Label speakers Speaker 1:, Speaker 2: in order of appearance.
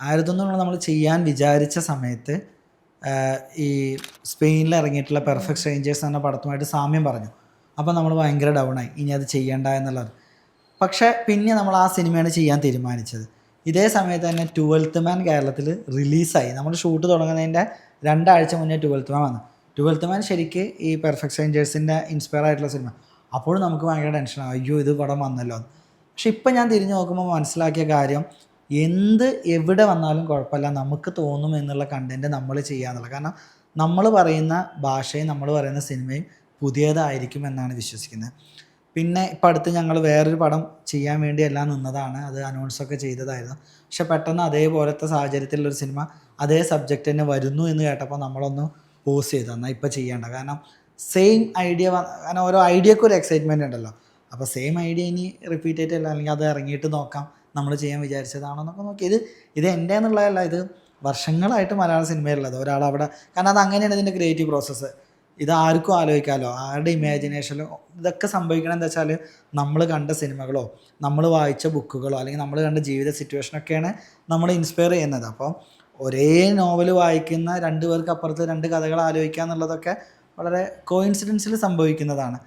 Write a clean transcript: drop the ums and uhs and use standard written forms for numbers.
Speaker 1: 1100 നമ്മൾ ചെയ്യാൻ വിചാരിച്ച സമയത്ത് ഈ സ്പെയിനിൽ ഇറങ്ങിയിട്ടുള്ള പെർഫെക്റ്റ് സ്ട്രേഞ്ചേഴ്സ് എന്ന പടത്തുമായിട്ട് സാമ്യം പറഞ്ഞു. അപ്പോൾ നമ്മൾ ഭയങ്കര ഡൗണായി, ഇനി അത് ചെയ്യണ്ട എന്നുള്ളത്. പക്ഷേ പിന്നെ നമ്മൾ ആ സിനിമയാണ് ചെയ്യാൻ തീരുമാനിച്ചത്. ഇതേ സമയത്ത് തന്നെ 12th മാൻ കേരളത്തിൽ റിലീസായി. നമ്മൾ ഷൂട്ട് തുടങ്ങുന്നതിൻ്റെ 2 ആഴ്ച മുന്നേ 12th മാൻ വന്നു. 12th മാൻ ശരിക്ക് ഈ പെർഫെക്റ്റ് സ്ട്രേഞ്ചേഴ്സിൻ്റെ ഇൻസ്പയർ ആയിട്ടുള്ള സിനിമ. അപ്പോഴും നമുക്ക് ഭയങ്കര ടെൻഷനാണ്, അയ്യോ ഇത് പടം വന്നല്ലോ എന്ന്. പക്ഷെ ഇപ്പം ഞാൻ തിരിഞ്ഞു നോക്കുമ്പോൾ മനസ്സിലാക്കിയ കാര്യം, എവിടെ വന്നാലും കുഴപ്പമില്ല, നമുക്ക് തോന്നും എന്നുള്ള കണ്ടൻറ്റ് നമ്മൾ ചെയ്യാന്നുള്ളത്. കാരണം നമ്മൾ പറയുന്ന ഭാഷയും നമ്മൾ പറയുന്ന സിനിമയും പുതിയതായിരിക്കും എന്നാണ് വിശ്വസിക്കുന്നത്. പിന്നെ ഇപ്പം അടുത്ത് ഞങ്ങൾ വേറൊരു പടം ചെയ്യാൻ വേണ്ടി എല്ലാം നിന്നതാണ്, അത് അനൗൺസൊക്കെ ചെയ്തതായിരുന്നു. പക്ഷെ പെട്ടെന്ന് അതേപോലത്തെ സാഹചര്യത്തിലുള്ളൊരു സിനിമ അതേ സബ്ജക്റ്റ് തന്നെ വരുന്നു എന്ന് കേട്ടപ്പോൾ നമ്മളൊന്ന് പോസ് ചെയ്തു, എന്നാൽ ഇപ്പം ചെയ്യേണ്ട. കാരണം സെയിം ഐഡിയ കാരണം ഓരോ ഐഡിയക്കും ഒരു എക്സൈറ്റ്മെൻറ്റ് ഉണ്ടല്ലോ. അപ്പോൾ സെയിം ഐഡിയ ഇനി റിപ്പീറ്റ് ആയിട്ടല്ല, അല്ലെങ്കിൽ അത് ഇറങ്ങിയിട്ട് നോക്കാം, നമ്മൾ ചെയ്യാൻ വിചാരിച്ചതാണോ എന്നൊക്കെ നോക്കി. ഇത് എൻ്റെ എന്നുള്ളതല്ല, ഇത് വർഷങ്ങളായിട്ട് മലയാള സിനിമയിലുള്ളത് ഒരാളവിടെ. കാരണം അത് അങ്ങനെയാണ് ഇതിൻ്റെ ക്രിയേറ്റീവ് പ്രോസസ്സ്. ഇത് ആർക്കും ആലോചിക്കാമല്ലോ, ആരുടെ ഇമാജിനേഷനിലോ. ഇതൊക്കെ സംഭവിക്കണം എന്താ വെച്ചാൽ നമ്മൾ കണ്ട സിനിമകളോ നമ്മൾ വായിച്ച ബുക്കുകളോ അല്ലെങ്കിൽ നമ്മൾ കണ്ട ജീവിത സിറ്റുവേഷനൊക്കെയാണ് നമ്മൾ ഇൻസ്പയർ ചെയ്യുന്നത്. അപ്പോൾ ഒരേ നോവൽ വായിക്കുന്ന 2 പേർക്ക് അപ്പുറത്ത് 2 കഥകൾ ആലോചിക്കുക എന്നുള്ളതൊക്കെ വളരെ കോയിൻസിഡൻസിൽ സംഭവിക്കുന്നതാണ്.